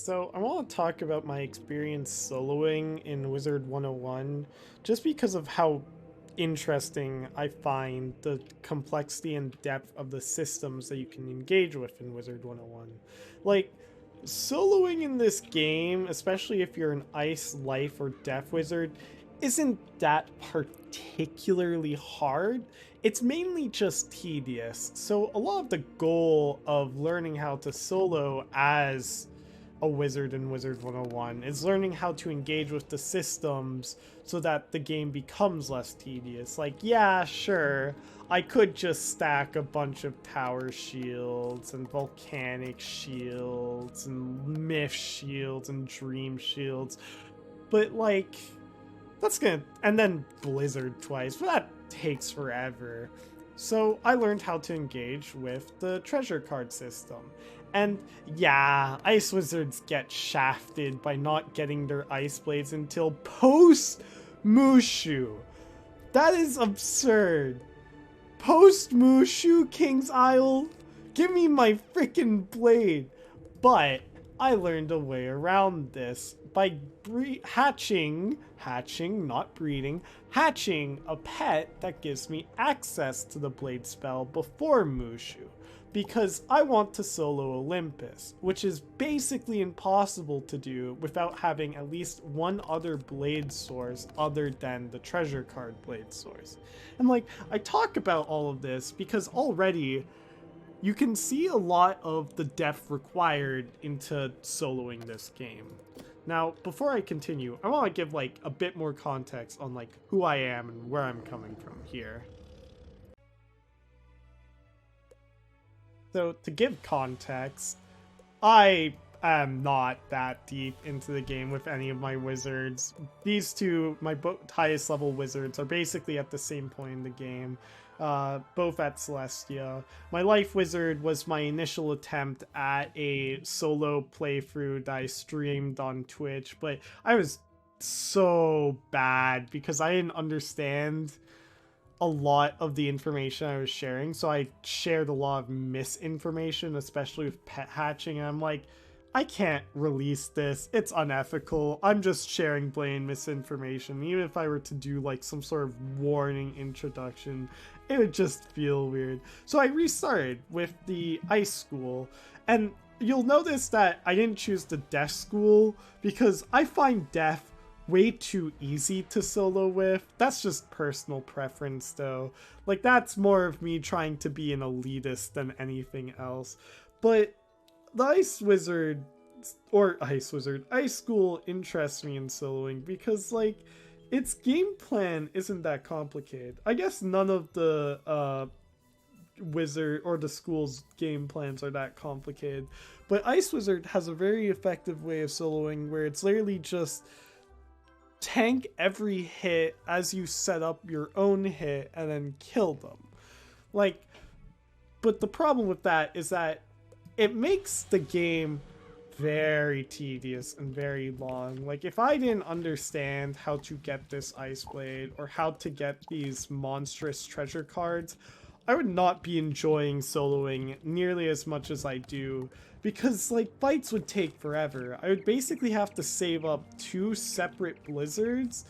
So I want to talk about my experience soloing in Wizard 101 just because of how interesting I find the complexity and depth of the systems that you can engage with in Wizard 101. Like, soloing in this game, especially if you're an ice, life, or death wizard, isn't that particularly hard. It's mainly just tedious. So a lot of the goal of learning how to solo as a wizard in Wizard 101 is learning how to engage with the systems so that the game becomes less tedious. Like, yeah, sure, I could just stack a bunch of tower shields and volcanic shields and myth shields and dream shields, but like, that's gonna, and then blizzard twice, but that takes forever. So I learned how to engage with the treasure card system. And yeah, ice wizards get shafted by not getting their ice blades until post Mushu. That is absurd. Post Mushu, King's Isle, give me my freaking blade. But I learned a way around this by hatching, not breeding, hatching a pet that gives me access to the blade spell before Mushu. Because I want to solo Olympus, which is basically impossible to do without having at least one other blade source other than the treasure card blade source. And like, I talk about all of this because already you can see a lot of the depth required into soloing this game. Now, before I continue, I want to give like a bit more context on like who I am and where I'm coming from here. So, to give context, I am not that deep into the game with any of my wizards. These two, my highest level wizards, are basically at the same point in the game, both at Celestia. My life wizard was my initial attempt at a solo playthrough that I streamed on Twitch, but I was so bad because I didn't understand a lot of the information I was sharing, so I shared a lot of misinformation, especially with pet hatching, and I'm like, I can't release this, it's unethical, I'm just sharing plain misinformation. Even if I were to do like some sort of warning introduction, it would just feel weird. So I restarted with the ice school, and you'll notice that I didn't choose the death school because I find death way too easy to solo with. That's just personal preference though. Like, that's more of me trying to be an elitist than anything else. But the ice school interests me in soloing because like its game plan isn't that complicated. I guess none of the wizard or the school's game plans are that complicated, but Ice Wizard has a very effective way of soloing where it's literally just tank every hit as you set up your own hit and then kill them. Like, but the problem with that is that it makes the game very tedious and very long. Like, if I didn't understand how to get this ice blade or how to get these monstrous treasure cards, I would not be enjoying soloing nearly as much as I do, because like fights would take forever. I would basically have to save up two separate blizzards,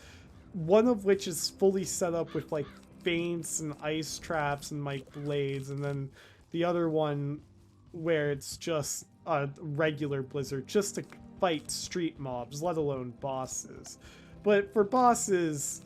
one of which is fully set up with like feints and ice traps and my blades, and then the other one where it's just a regular blizzard just to fight street mobs, let alone bosses. But for bosses,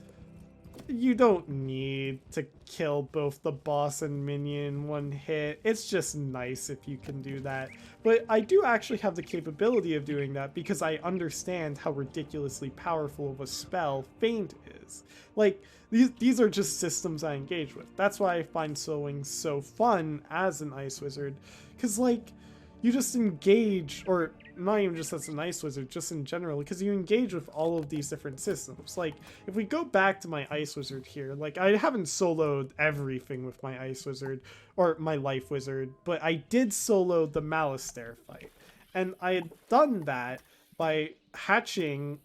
you don't need to kill both the boss and minion in one hit. It's just nice if you can do that. But I do actually have the capability of doing that because I understand how ridiculously powerful of a spell Feint is. Like, these are just systems I engage with. That's why I find soloing so fun as an ice wizard. Because, like, you just engage, or not even just as an ice wizard, just in general, because you engage with all of these different systems. Like, if we go back to my ice wizard here, like, I haven't soloed everything with my ice wizard, or my life wizard, but I did solo the Malistaire fight. And I had done that by hatching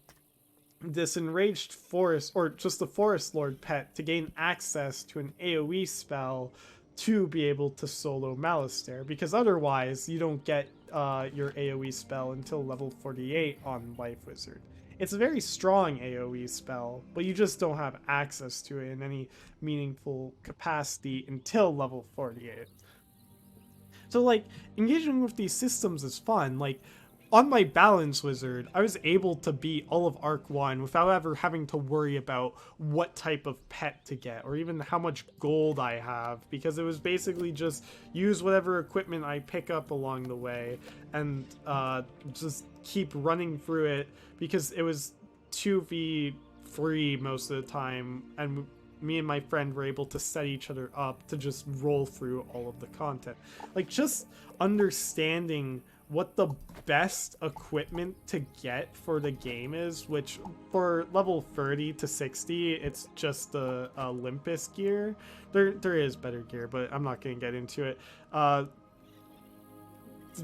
this enraged forest, or just the forest lord pet, to gain access to an AoE spell to be able to solo Malistaire, because otherwise you don't get your AoE spell until level 48 on Life Wizard. It's a very strong AoE spell, but you just don't have access to it in any meaningful capacity until level 48. So like engaging with these systems is fun. Like on my balance wizard, I was able to beat all of Arc 1 without ever having to worry about what type of pet to get or even how much gold I have, because it was basically just use whatever equipment I pick up along the way and just keep running through it, because it was 2v free most of the time, and me and my friend were able to set each other up to just roll through all of the content. Like just understanding what the best equipment to get for the game is, which for level 30 to 60 it's just the Olympus gear. There is better gear, but I'm not gonna get into it.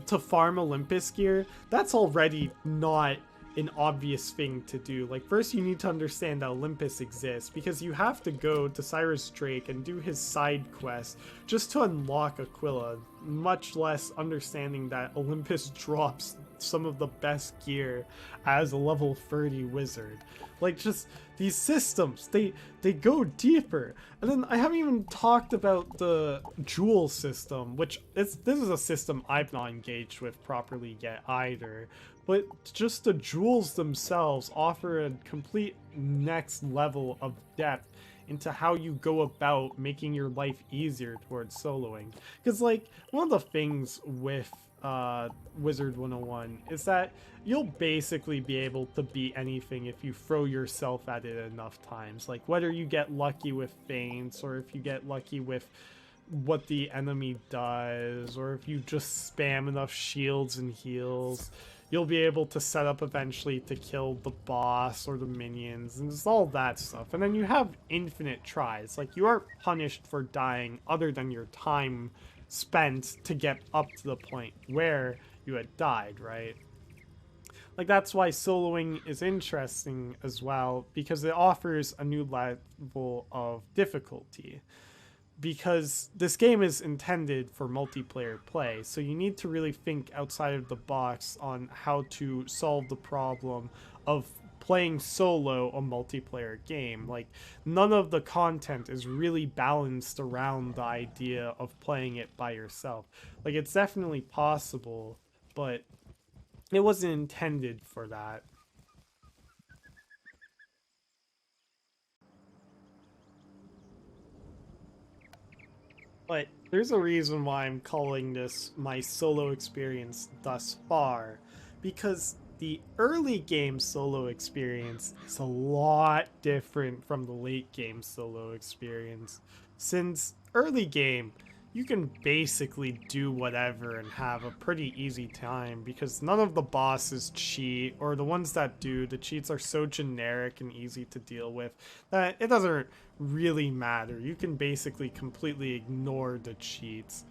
To farm Olympus gear, that's already not an obvious thing to do. Like first you need to understand that Olympus exists, because you have to go to Cyrus Drake and do his side quest just to unlock Aquila, much less understanding that Olympus drops some of the best gear as a level 30 wizard. Like just these systems, they go deeper. And then I haven't even talked about the jewel system, which this is a system I've not engaged with properly yet either. But just the jewels themselves offer a complete next level of depth into how you go about making your life easier towards soloing. Because like one of the things with Wizard101 is that you'll basically be able to beat anything if you throw yourself at it enough times. Like whether you get lucky with feints, or if you get lucky with what the enemy does, or if you just spam enough shields and heals, you'll be able to set up eventually to kill the boss or the minions and just all that stuff. And then you have infinite tries. Like you aren't punished for dying other than your time spent to get up to the point where you had died, right? Like that's why soloing is interesting as well, because it offers a new level of difficulty. Because this game is intended for multiplayer play, so you need to really think outside of the box on how to solve the problem of playing solo a multiplayer game. Like none of the content is really balanced around the idea of playing it by yourself. Like it's definitely possible, but it wasn't intended for that. But there's a reason why I'm calling this my solo experience thus far, because the early game solo experience is a lot different from the late game solo experience. Since early game, you can basically do whatever and have a pretty easy time, because none of the bosses cheat, or the ones that do, the cheats are so generic and easy to deal with that it doesn't really matter. You can basically completely ignore the cheats.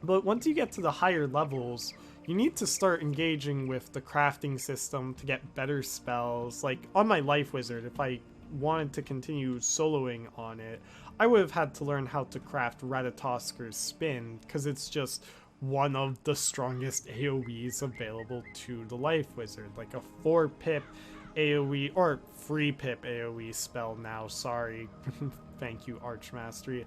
But once you get to the higher levels, you need to start engaging with the crafting system to get better spells. Like on my Life Wizard, if I wanted to continue soloing on it, I would have had to learn how to craft Ratatosker's Spin, because it's just one of the strongest AoEs available to the Life Wizard. Like a 4-pip AoE, or 3-pip AoE spell now, sorry. Thank you, Archmastery.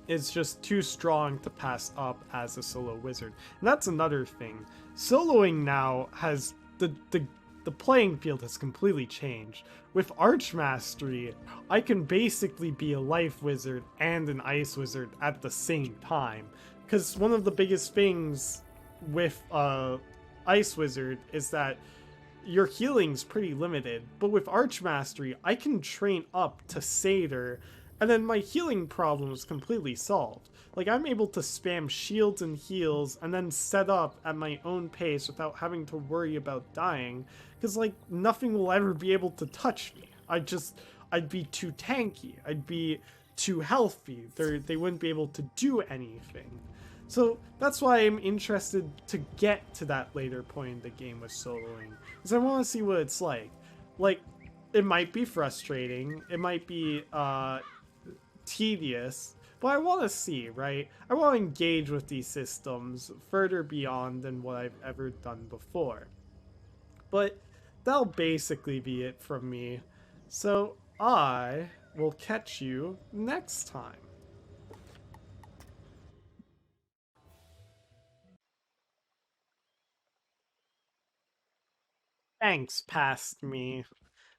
It's just too strong to pass up as a solo wizard. And that's another thing. Soloing now has the playing field has completely changed. With Archmastery, I can basically be a Life Wizard and an Ice Wizard at the same time. Because one of the biggest things with Ice Wizard is that your healing's pretty limited. But with Archmastery, I can train up to Satyr, and then my healing problem is completely solved. Like, I'm able to spam shields and heals and then set up at my own pace without having to worry about dying. Because, like, nothing will ever be able to touch me. I'd be too tanky. I'd be too healthy. They wouldn't be able to do anything. So that's why I'm interested to get to that later point in the game with soloing. Because I want to see what it's like. Like, it might be frustrating. It might be, tedious, but I want to see, right? I want to engage with these systems further beyond than what I've ever done before. But that'll basically be it from me. So I will catch you next time. Thanks, past me.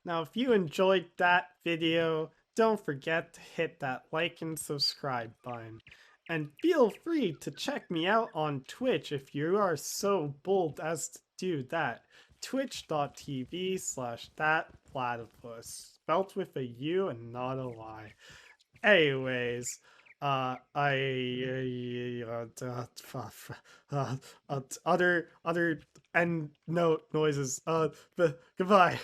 Now, if you enjoyed that video, don't forget to hit that like and subscribe button. And feel free to check me out on Twitch if you are so bold as to do that. Twitch.tv/thatplatypus. Spelt with a U and not a Y. Anyways, other end note noises. Goodbye.